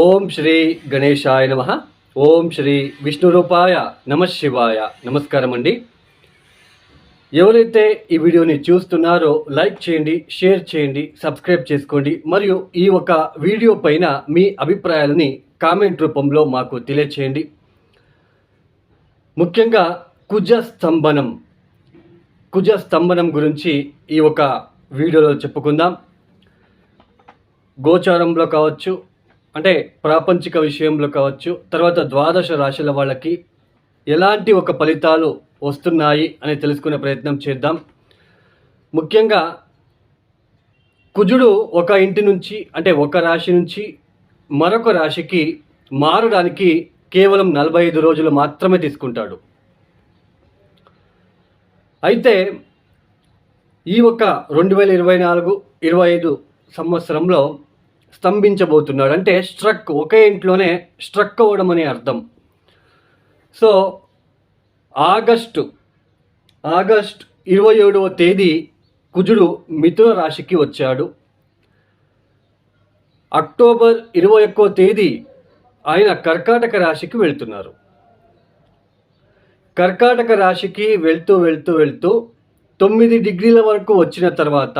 ఓం శ్రీ గణేశాయ నమః. ఓం శ్రీ విష్ణురూపాయ నమః శివాయ. నమస్కారం అండి. ఎవరైతే ఈ వీడియోని చూస్తున్నారో లైక్ చేయండి, షేర్ చేయండి, సబ్స్క్రైబ్ చేసుకోండి. మరియు ఈ ఒక వీడియో పైన మీ అభిప్రాయాలని కామెంట్ రూపంలో మాకు తెలియచేయండి. ముఖ్యంగా కుజ స్తంభనం గురించి ఈ ఒక వీడియోలో చెప్పుకుందాం. గోచారంలో కావచ్చు, అంటే ప్రాపంచిక విషయంలో కావచ్చు, తర్వాత ద్వాదశ రాశుల వాళ్ళకి ఎలాంటి ఒక ఫలితాలు వస్తున్నాయి అని తెలుసుకునే ప్రయత్నం చేద్దాం. ముఖ్యంగా కుజుడు ఒక ఇంటి నుంచి, అంటే ఒక రాశి నుంచి మరొక రాశికి మారడానికి కేవలం 45 రోజులు మాత్రమే తీసుకుంటాడు. అయితే ఈ ఒక 2024-25 సంవత్సరంలో స్తంభించబోతున్నాడు. అంటే ఒకే ఇంట్లోనే స్ట్రక్ అవ్వడం అనే అర్థం. సో ఆగస్టు 27వ తేదీ కుజుడు మిథున రాశికి వచ్చాడు. అక్టోబర్ 21వ తేదీ ఆయన కర్కాటక రాశికి వెళ్తున్నారు. కర్కాటక రాశికి వెళ్తూ 9 డిగ్రీల వరకు వచ్చిన తర్వాత,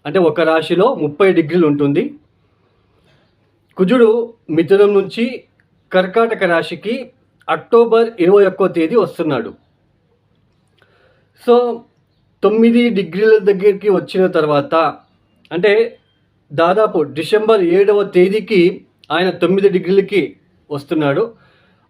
అంటే ఒక రాశిలో 30 డిగ్రీలు ఉంటుంది. కుజుడు మిథునం నుంచి కర్కాటక రాశికి అక్టోబర్ 21వ తేదీ వస్తున్నాడు. సో 9 డిగ్రీల దగ్గరికి వచ్చిన తర్వాత, అంటే దాదాపు డిసెంబర్ 7వ తేదీకి ఆయన 9 డిగ్రీలకి వస్తున్నాడు.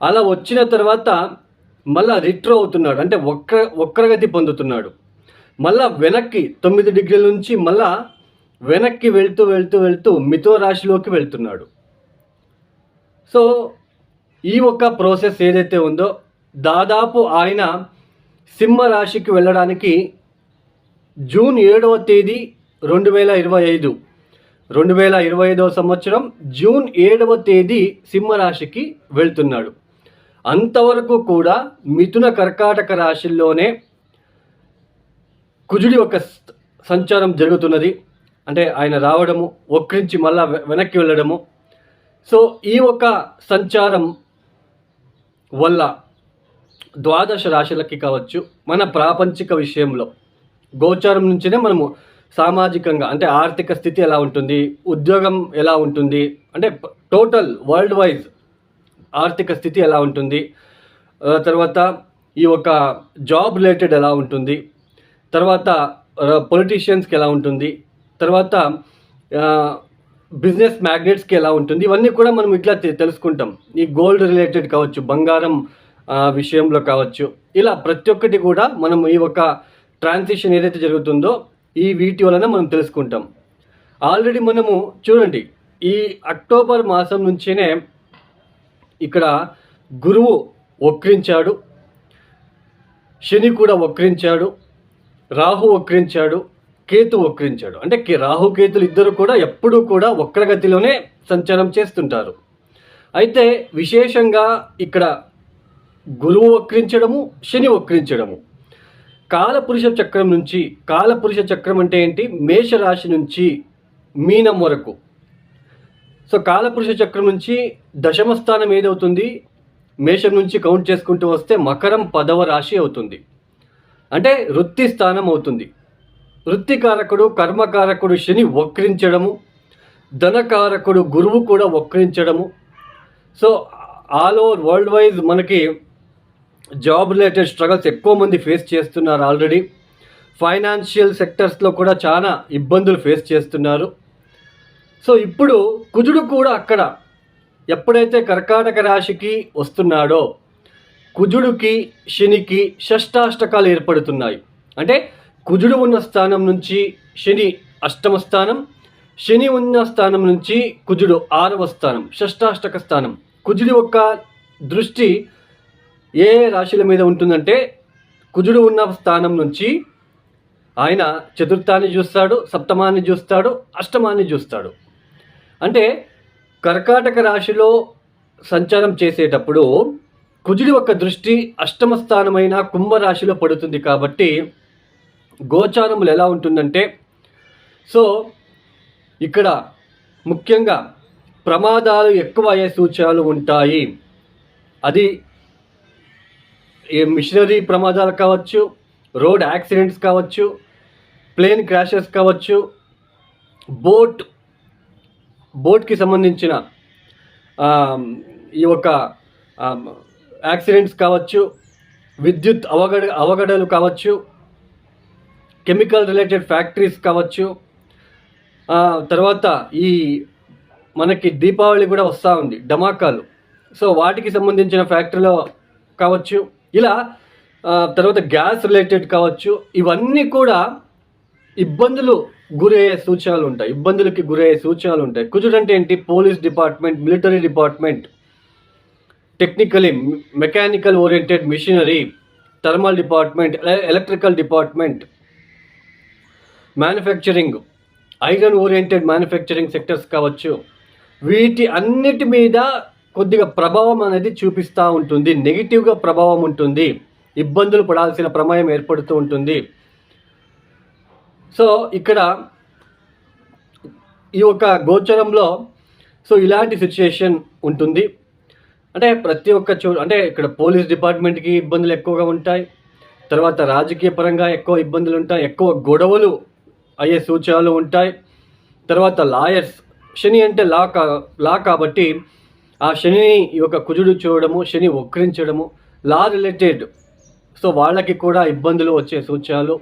అలా వచ్చిన తర్వాత మళ్ళా రిట్రో అవుతున్నాడు, అంటే వక్రగతి పొందుతున్నాడు. మళ్ళా వెనక్కి 9 డిగ్రీల నుంచి మళ్ళా వెనక్కి వెళ్తూ మిథున రాశిలోకి వెళ్తున్నాడు. సో ఈ ఒక్క ప్రాసెస్ ఏదైతే ఉందో, దాదాపు ఆయన సింహ రాశికి వెళ్ళడానికి జూన్ 7వ తేదీ 2025 సంవత్సరం జూన్ 7వ తేదీ సింహరాశికి వెళ్తున్నాడు. అంతవరకు కూడా మిథున కర్కాటక రాశిల్లోనే కుజుడి యొక్క సంచారం జరుగుతున్నది. అంటే ఆయన రావడము, వక్రించి మళ్ళా వెనక్కి వెళ్ళడము. సో ఈ ఒక సంచారం వల్ల ద్వాదశ రాశులకి కావచ్చు, మన ప్రాపంచిక విషయంలో గోచారం నుంచినే మనము సామాజికంగా, అంటే ఆర్థిక స్థితి ఎలా ఉంటుంది, ఉద్యోగం ఎలా ఉంటుంది, అంటే టోటల్ వరల్డ్ వైజ్ ఆర్థిక స్థితి ఎలా ఉంటుంది, తర్వాత ఈ ఒక జాబ్ రిలేటెడ్ ఎలా ఉంటుంది, తర్వాత పొలిటీషియన్స్కి ఎలా ఉంటుంది, తర్వాత బిజినెస్ మ్యాగ్నెట్స్కి ఎలా ఉంటుంది, ఇవన్నీ కూడా మనం ఇట్లా తెలుసుకుంటాం. ఈ గోల్డ్ రిలేటెడ్ కావచ్చు, బంగారం విషయంలో కావచ్చు, ఇలా ప్రతి ఒక్కటి కూడా మనం ఈ ఒక ట్రాన్సిషన్ ఏదైతే జరుగుతుందో ఈ వీటి వలన మనం తెలుసుకుంటాం. ఆల్రెడీ మనము చూడండి, ఈ అక్టోబర్ మాసం నుంచినే ఇక్కడ గురువు వక్రించాడు, శని కూడా వక్రించాడు, రాహు వక్రించాడు, కేతు వక్రించాడు. అంటే రాహుకేతులు ఇద్దరు కూడా ఎప్పుడూ కూడా వక్రగతిలోనే సంచారం చేస్తుంటారు. అయితే విశేషంగా ఇక్కడ గురువు వక్రించడము, శని వక్రించడము, కాలపురుష చక్రం అంటే ఏంటి, మేషరాశి నుంచి మీనం వరకు. సో కాలపురుష చక్రం నుంచి దశమ స్థానం ఏదవుతుంది, మేషం నుంచి కౌంట్ చేసుకుంటూ వస్తే మకరం 10వ రాశి అవుతుంది. అంటే వృత్తి స్థానం అవుతుంది. వృత్తికారకుడు, కర్మకారకుడు శని వక్రించడము, ధనకారకుడు గురువు కూడా వక్రించడము. So all over world wise మనకి జాబ్ రిలేటెడ్ స్ట్రగల్స్ ఎక్కువ మంది ఫేస్ చేస్తున్నారు. ఆల్రెడీ ఫైనాన్షియల్ సెక్టర్స్లో కూడా చాలా ఇబ్బందులు ఫేస్ చేస్తున్నారు. సో ఇప్పుడు కుజుడు కూడా అక్కడ ఎప్పుడైతే కర్కాటక రాశికి వస్తున్నాడో, కుజుడికి శనికి షష్టాష్టకాలు ఏర్పడుతున్నాయి. అంటే కుజుడు ఉన్న స్థానం నుంచి శని 8వ స్థానం, శని ఉన్న స్థానం నుంచి కుజుడు 6వ స్థానం, షష్టాష్టక స్థానం. కుజుడి యొక్క దృష్టి ఏ రాశుల మీద ఉంటుందంటే, కుజుడు ఉన్న స్థానం నుంచి ఆయన చతుర్థాన్ని చూస్తాడు, సప్తమాన్ని చూస్తాడు, అష్టమాన్ని చూస్తాడు. అంటే కర్కాటక రాశిలో సంచారం చేసేటప్పుడు కుజుడి యొక్క దృష్టి 8వ స్థానమైన కుంభరాశిలో పడుతుంది. కాబట్టి గోచారములు ఎలా ఉంటుందంటే, సో ఇక్కడ ముఖ్యంగా ప్రమాదాలు ఎక్కువ అయ్యే సూచనలు ఉంటాయి. అది మిషనరీ ప్రమాదాలు కావచ్చు, రోడ్ యాక్సిడెంట్స్ కావచ్చు, ప్లేన్ క్రాషెస్ కావచ్చు, బోట్కి సంబంధించిన ఈ యొక్క యాక్సిడెంట్స్ కావచ్చు, విద్యుత్ అవఘడలు కావచ్చు, కెమికల్ రిలేటెడ్ ఫ్యాక్టరీస్ కావచ్చు, తర్వాత ఈ మనకి దీపావళి కూడా వస్తూ ఉంది, ధమాకాలు. సో వాటికి సంబంధించిన ఫ్యాక్టరీలో కావచ్చు, ఇలా తర్వాత గ్యాస్ రిలేటెడ్ కావచ్చు, ఇవన్నీ కూడా ఇబ్బందులకి గురయ్యే సూచనలు ఉంటాయి. కుజుడు అంటే ఏంటి? Police department, military department, technically mechanical oriented machinery, thermal department, electrical department, manufacturing, iron oriented manufacturing sectors కావచ్చు. వీటి అన్నిటి మీద కొద్దిగా ప్రభావం అనేది చూపిస్తూ ఉంటుంది, నెగిటివ్గా ప్రభావం ఉంటుంది, ఇబ్బందులు పడాల్సిన ప్రమాదం ఏర్పడుతూ ఉంటుంది. సో ఇక్కడ ఈ యొక్క గోచరంలో ఇలాంటి సిచ్యుయేషన్ ఉంటుంది. అంటే ప్రతి ఒక్క అంటే ఇక్కడ పోలీస్ డిపార్ట్మెంట్కి ఇబ్బందులు ఎక్కువగా ఉంటాయి, తర్వాత రాజకీయ పరంగా ఎక్కువ ఇబ్బందులు ఉంటాయి, ఎక్కువ గొడవలు అయ్యే సూచనలు ఉంటాయి. తర్వాత లాయర్స్, శని అంటే లా కాబట్టి ఆ శనిని ఈ యొక్క కుజుడు చూడడము, శని వక్రించడము, లా రిలేటెడ్, సో వాళ్ళకి కూడా ఇబ్బందులు వచ్చే సూచనలు.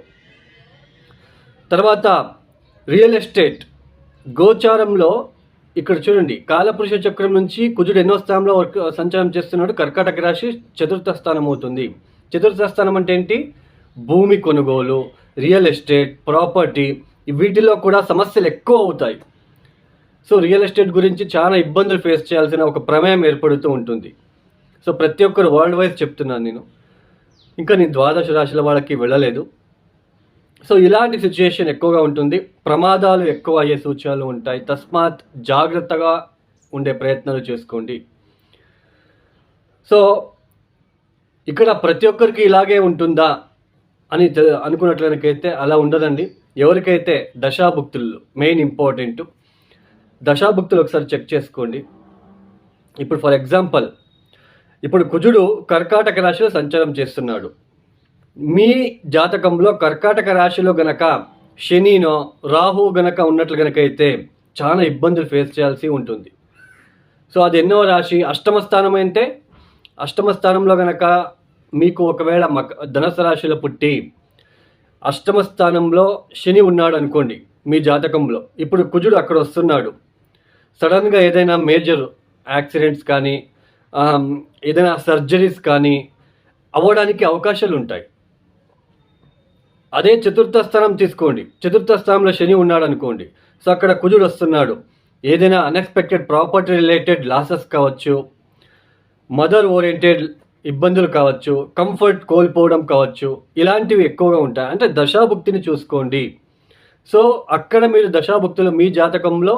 తర్వాత రియల్ ఎస్టేట్ గోచారంలో ఇక్కడ చూడండి, కాలపురుష చక్రం నుంచి కుజుడు ఎన్నో స్థానంలో సంచారం చేస్తున్నాడు? కర్కాటక రాశి చతుర్థ స్థానం అవుతుంది. చతుర్థ స్థానం అంటే ఏంటి? భూమి కొనుగోలు, రియల్ ఎస్టేట్, ప్రాపర్టీ, వీటిలో కూడా సమస్యలు ఎక్కువ అవుతాయి. సో రియల్ ఎస్టేట్ గురించి చాలా ఇబ్బందులు ఫేస్ చేయాల్సిన ఒక ప్రమేయం ఏర్పడుతూ ఉంటుంది. సో ప్రతి ఒక్కరు వరల్డ్ వైజ్ చెప్తున్నాను నేను, ఇంకా నేను ద్వాదశ రాశుల వాళ్ళకి వెళ్ళలేదు. సో ఇలాంటి సిచ్యుయేషన్ ఎక్కువగా ఉంటుంది, ప్రమాదాలు ఎక్కువ అయ్యే సూచనలు ఉంటాయి. తస్మాత్ జాగ్రత్తగా ఉండే ప్రయత్నాలు చేసుకోండి. సో ఇక్కడ ప్రతి ఒక్కరికి ఇలాగే ఉంటుందా అని అనుకున్నట్లయితే అలా ఉండదండి. ఎవరికైతే దశాభుక్తులు మెయిన్ ఇంపార్టెంట్, దశాభుక్తులు ఒకసారి చెక్ చేసుకోండి. ఇప్పుడు ఫర్ ఎగ్జాంపుల్, ఇప్పుడు కుజుడు కర్కాటక రాశిలో సంచారం చేస్తున్నాడు. మీ జాతకంలో కర్కాటక రాశిలో గనక శనినో రాహు గనక ఉన్నట్లు గనక అయితే చాలా ఇబ్బందులు ఫేస్ చేయాల్సి ఉంటుంది. సో అది ఎన్నో రాశి? అష్టమ స్థానం అంటే, అష్టమ స్థానంలో గనక మీకు ఒకవేళ ధనుసు రాశిలో పుట్టి అష్టమ స్థానంలో శని ఉన్నాడు అనుకోండి మీ జాతకంలో, ఇప్పుడు కుజుడు అక్కడ వస్తున్నాడు, సడన్గా ఏదైనా మేజర్ యాక్సిడెంట్స్ కానీ ఏదైనా సర్జరీస్ కానీ అవ్వడానికి అవకాశాలు ఉంటాయి. అదే చతుర్థ స్థానం తీసుకోండి, చతుర్థ స్థానంలో శని ఉన్నాడు అనుకోండి, సో అక్కడ కుజుడు వస్తున్నాడు, ఏదైనా అన్ఎక్స్పెక్టెడ్ ప్రాపర్టీ రిలేటెడ్ లాసెస్ కావచ్చు, మదర్ ఓరియంటెడ్ ఇబ్బందులు కావచ్చు, కంఫర్ట్ కోల్పోవడం కావచ్చు, ఇలాంటివి ఎక్కువగా ఉంటాయి. అంటే దశాభుక్తిని చూసుకోండి. సో అక్కడ మీరు దశాభుక్తులు మీ జాతకంలో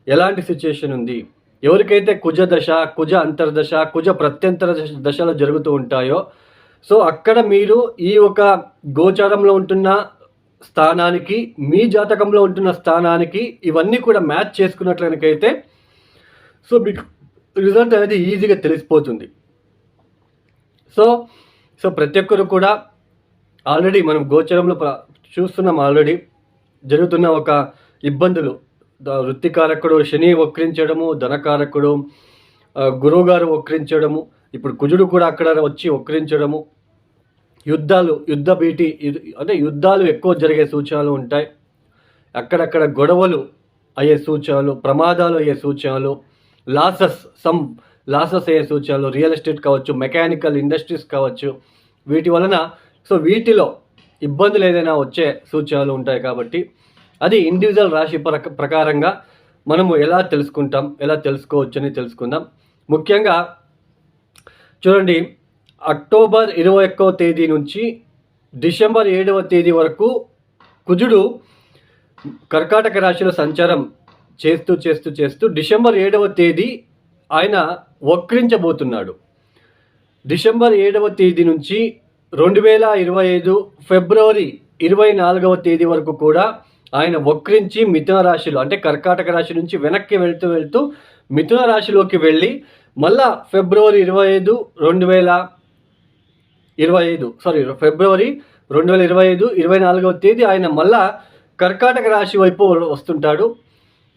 ఎలాంటి సిచ్యుయేషన్ ఉంది, ఎవరికైతే కుజ దశ, కుజ అంతర్దశ, కుజ ప్రత్యంతర దశలు జరుగుతూ ఉంటాయో, సో అక్కడ మీరు ఈ ఒక గోచారంలో ఉంటున్న స్థానానికి, మీ జాతకంలో ఉంటున్న స్థానానికి ఇవన్నీ కూడా మ్యాచ్ చేసుకున్నట్లయితే సో మీకు రిజల్ట్ అనేది ఈజీగా తెలిసిపోతుంది. సో ప్రతి ఒక్కరు కూడా ఆల్రెడీ మనం గోచరంలో చూస్తున్నాం, ఆల్రెడీ జరుగుతున్న ఒక ఇబ్బందులు, వృత్తికారకుడు శని వక్రించడము, ధనకారకుడు గురువుగారు వక్రించడము, ఇప్పుడు కుజుడు కూడా అక్కడ వచ్చి వక్రించడము, యుద్ధ భీతి, అంటే యుద్ధాలు ఎక్కువ జరిగే సూచనలు ఉంటాయి, అక్కడక్కడ గొడవలు అయ్యే సూచనలు, ప్రమాదాలు అయ్యే సూచనలు, లాసెస్ అయ్యే సూచనలు, రియల్ ఎస్టేట్ కావచ్చు, మెకానికల్ ఇండస్ట్రీస్ కావచ్చు, వీటి వలన సో వీటిలో ఇబ్బందులు ఏదైనా వచ్చే సూచనలు ఉంటాయి. కాబట్టి అది ఇండివిజువల్ రాశి ప్రకారంగా మనము ఎలా తెలుసుకోవచ్చు అని తెలుసుకుందాం. ముఖ్యంగా చూడండి, అక్టోబర్ 21వ తేదీ నుంచి డిసెంబర్ 7వ తేదీ వరకు కుజుడు కర్కాటక రాశిలో సంచారం చేస్తూ డిసెంబర్ 7వ తేదీ ఆయన వక్రించబోతున్నాడు. డిసెంబర్ 7వ తేదీ నుంచి 2025 ఫిబ్రవరి 24వ తేదీ వరకు కూడా ఆయన వక్రించి మిథున రాశిలో, అంటే కర్కాటక రాశి నుంచి వెనక్కి వెళ్తూ మిథున రాశిలోకి వెళ్ళి మళ్ళా ఫిబ్రవరి 24వ తేదీ ఆయన మళ్ళా కర్కాటక రాశి వైపు వస్తుంటాడు.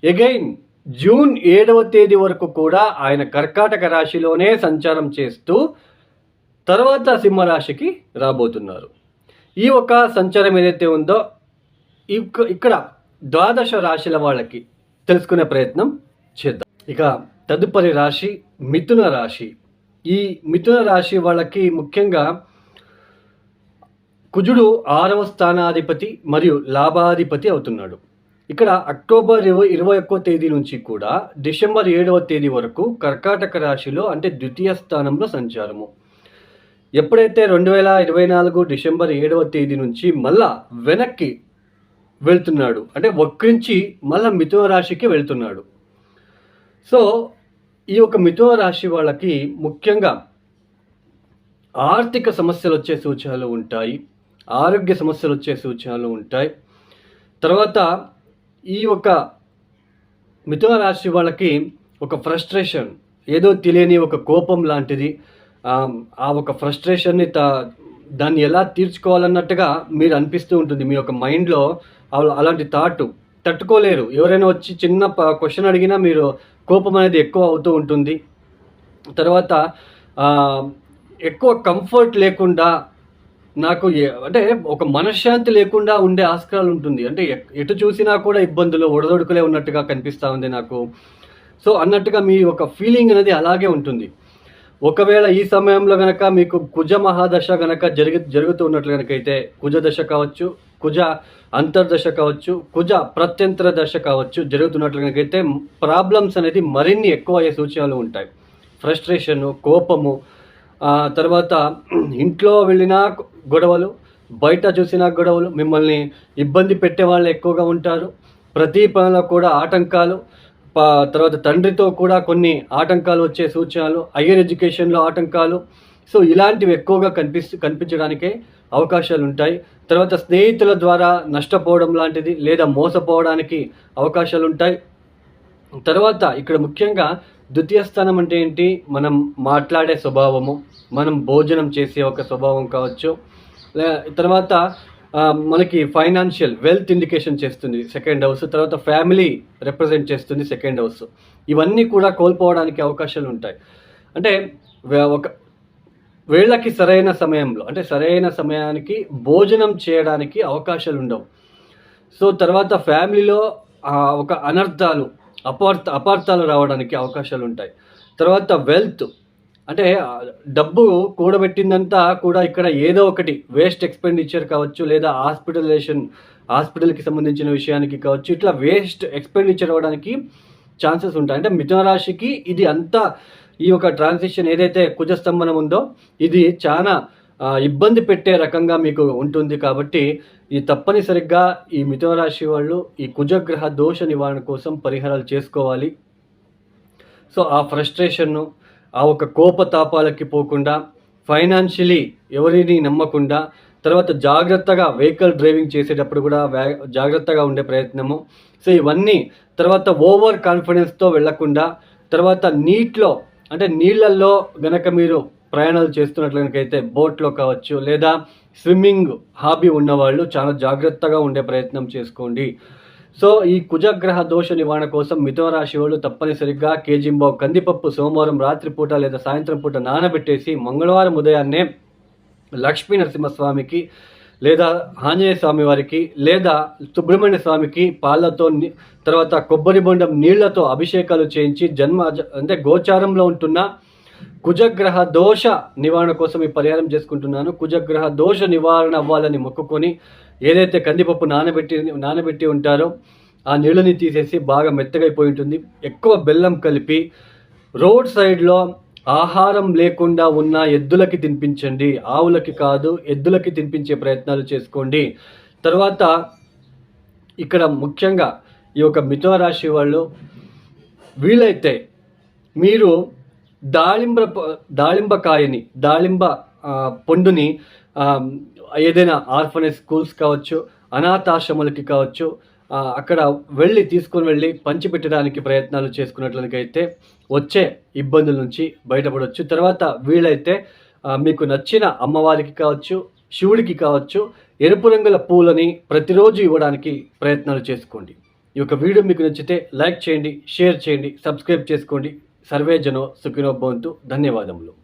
ఎగైన్ జూన్ 7వ తేదీ వరకు కూడా ఆయన కర్కాటక రాశిలోనే సంచారం చేస్తూ తర్వాత సింహరాశికి రాబోతున్నారు. ఈ ఒక సంచారం ఏదైతే ఉందో ఇక్కడ ద్వాదశ రాశుల వాళ్ళకి తెలుసుకునే ప్రయత్నం చేద్దాం. ఇక తదుపరి రాశి మిథున రాశి. ఈ మిథున రాశి వాళ్ళకి ముఖ్యంగా కుజుడు 6వ స్థానాధిపతి మరియు లాభాధిపతి అవుతున్నాడు. ఇక్కడ అక్టోబర్ 21వ తేదీ నుంచి కూడా డిసెంబర్ 7వ తేదీ వరకు కర్కాటక రాశిలో అంటే ద్వితీయ స్థానంలో సంచారము. ఎప్పుడైతే 2024 డిసెంబర్ 7వ తేదీ నుంచి మళ్ళా వెనక్కి వెళ్తున్నాడు, అంటే వక్రించి మళ్ళా మిథున రాశికి వెళ్తున్నాడు. సో ఈ యొక్క మిథున రాశి వాళ్ళకి ముఖ్యంగా ఆర్థిక సమస్యలు వచ్చే సూచనలు ఉంటాయి, ఆరోగ్య సమస్యలు వచ్చే సూచనలు ఉంటాయి. తర్వాత ఈ యొక్క మిథున రాశి వాళ్ళకి ఒక ఫ్రస్ట్రేషన్, ఏదో తెలియని ఒక కోపం లాంటిది, ఆ ఒక ఫ్రస్ట్రేషన్ని దాన్ని ఎలా తీర్చుకోవాలన్నట్టుగా మీరు అనిపిస్తూ ఉంటుంది. మీ యొక్క మైండ్లో అలాంటి థాట్ తట్టుకోలేరు. ఎవరైనా వచ్చి చిన్న క్వశ్చన్ అడిగినా మీరు కోపం అనేది ఎక్కువ అవుతూ ఉంటుంది. తర్వాత ఎక్కువ కంఫర్ట్ లేకుండా, నాకు అంటే ఒక మనశ్శాంతి లేకుండా ఉండే ఆస్కారాలు ఉంటుంది. అంటే ఎటు చూసినా కూడా ఇబ్బందులు, ఒడదొడుకులే ఉన్నట్టుగా కనిపిస్తూ ఉంది నాకు. సో అన్నట్టుగా మీ ఒక ఫీలింగ్ అనేది అలాగే ఉంటుంది. ఒకవేళ ఈ సమయంలో కనుక మీకు కుజ మహాదశ కనుక జరుగుతూ ఉన్నట్లు కనుకైతే, కుజ దశ కావచ్చు, కుజ అంతర్దశ కావచ్చు, కుజ ప్రత్యంతర దశ కావచ్చు జరుగుతున్నట్లు కనుకైతే ప్రాబ్లమ్స్ అనేది మరిన్ని ఎక్కువ అయ్యే సూచనలు ఉంటాయి. ఫ్రస్ట్రేషను, కోపము, తర్వాత ఇంట్లో వెళ్ళినా గొడవలు, బయట చూసినా గొడవలు, మిమ్మల్ని ఇబ్బంది పెట్టే వాళ్ళు ఎక్కువగా ఉంటారు. ప్రతి పనిలో కూడా ఆటంకాలు, తర్వాత తండ్రితో కూడా కొన్ని ఆటంకాలు వచ్చే సూచనలు, హయ్యర్ ఎడ్యుకేషన్లో ఆటంకాలు. సో ఇలాంటివి ఎక్కువగా కనిపించడానికే అవకాశాలు ఉంటాయి. తర్వాత స్నేహితుల ద్వారా నష్టపోవడం లాంటిది లేదా మోసపోవడానికి అవకాశాలు ఉంటాయి. తర్వాత ఇక్కడ ముఖ్యంగా ద్వితీయ స్థానం అంటే ఏంటి? మనం మాట్లాడే స్వభావము, మనం భోజనం చేసే ఒక స్వభావం కావచ్చు. తర్వాత మనకి ఫైనాన్షియల్ వెల్త్ ఇండికేషన్ చేస్తుంది సెకండ్ హౌస్. తర్వాత ఫ్యామిలీ రిప్రజెంట్ చేస్తుంది సెకండ్ హౌస్. ఇవన్నీ కూడా కోల్పోవడానికి అవకాశాలు ఉంటాయి. అంటే ఒక వీళ్ళకి సరైన సమయంలో, అంటే సరైన సమయానికి భోజనం చేయడానికి అవకాశాలు ఉండవు. సో తర్వాత ఫ్యామిలీలో ఒక అనర్థాలు, అపార్థాలు రావడానికి అవకాశాలు ఉంటాయి. తర్వాత వెల్త్, అంటే డబ్బు కూడబెట్టిందంతా కూడా ఇక్కడ ఏదో ఒకటి వేస్ట్ ఎక్స్పెండిచర్ కావచ్చు, లేదా హాస్పిటల్కి సంబంధించిన విషయానికి కావచ్చు, ఇట్లా వేస్ట్ ఎక్స్పెండిచర్ అవ్వడానికి ఛాన్సెస్ ఉంటాయి. అంటే మిథున రాశికి ఇది అంతా, ఈ యొక్క ట్రాన్సిషన్ ఏదైతే కుజస్తంభనం ఉందో ఇది చాలా ఇబ్బంది పెట్టే రకంగా మీకు ఉంటుంది. కాబట్టి ఈ తప్పనిసరిగా ఈ మిథున రాశి వాళ్ళు ఈ కుజగ్రహ దోష నివారణ కోసం పరిహారాలు చేసుకోవాలి. సో ఆ ఫ్రస్ట్రేషన్ను, ఆ ఒక కోపతాపాలకి పోకుండా, ఫైనాన్షియలీ ఎవరిని నమ్మకుండా, తర్వాత జాగ్రత్తగా వెహికల్ డ్రైవింగ్ చేసేటప్పుడు కూడా జాగ్రత్తగా ఉండే ప్రయత్నము. సో ఇవన్నీ, తర్వాత ఓవర్ కాన్ఫిడెన్స్తో వెళ్లకుండా, తర్వాత నీళ్ళల్లో గనక మీరు ప్రయాణాలు చేస్తున్నట్లయితే బోట్లో కావచ్చు, లేదా స్విమ్మింగ్ హాబీ ఉన్నవాళ్ళు చాలా జాగ్రత్తగా ఉండే ప్రయత్నం చేసుకోండి. సో ఈ కుజగ్రహ దోష నివారణ కోసం మిథున రాశి వాళ్ళు తప్పనిసరిగా కేజీంబావు కందిపప్పు సోమవారం రాత్రిపూట లేదా సాయంత్రం పూట నానబెట్టేసి మంగళవారం ఉదయాన్నే లక్ష్మీ నరసింహస్వామికి, లేదా ఆంజనేయ స్వామి వారికి, లేదా సుబ్రహ్మణ్య స్వామికి పాలతో, తర్వాత కొబ్బరి బొండం నీళ్లతో అభిషేకాలు చేయించి అంటే గోచారంలో ఉంటున్న కుజగ్రహ దోష నివారణ కోసం ఈ పరిహారం చేసుకుంటున్నాను. కుజగ్రహ దోష నివారణ అవ్వాలని మొక్కుకొని ఏదైతే కందిపప్పు నానబెట్టి ఉంటారో ఆ నీళ్ళని తీసేసి బాగా మెత్తగైపోయి ఉంటుంది, ఎక్కువ బెల్లం కలిపి రోడ్ సైడ్లో ఆహారం లేకుండా ఉన్న ఎద్దులకి తినిపించండి. ఆవులకి కాదు, ఎద్దులకి తినిపించే ప్రయత్నాలు చేసుకోండి. తర్వాత ఇక్కడ ముఖ్యంగా ఈ యొక్క మిథున రాశి వాళ్ళు వీలైతే మీరు దాళింబ పండుని ఏదైనా ఆర్ఫనేజ్ స్కూల్స్ కావచ్చు, అనాథాశ్రమాలకి కావచ్చు, అక్కడ తీసుకొని వెళ్ళి పంచిపెట్టడానికి ప్రయత్నాలు చేసుకున్నట్లయితే వచ్చే ఇబ్బందుల నుంచి బయటపడవచ్చు. తర్వాత వీలైతే మీకు నచ్చిన అమ్మవారికి కావచ్చు, శివుడికి కావచ్చు, ఎరుపు రంగుల పూలని ప్రతిరోజు ఇవ్వడానికి ప్రయత్నాలు చేసుకోండి. ఈ యొక్క వీడియో మీకు నచ్చితే లైక్ చేయండి, షేర్ చేయండి, సబ్స్క్రైబ్ చేసుకోండి. సర్వే జనో సుఖినో భవంతు. ధన్యవాదములు.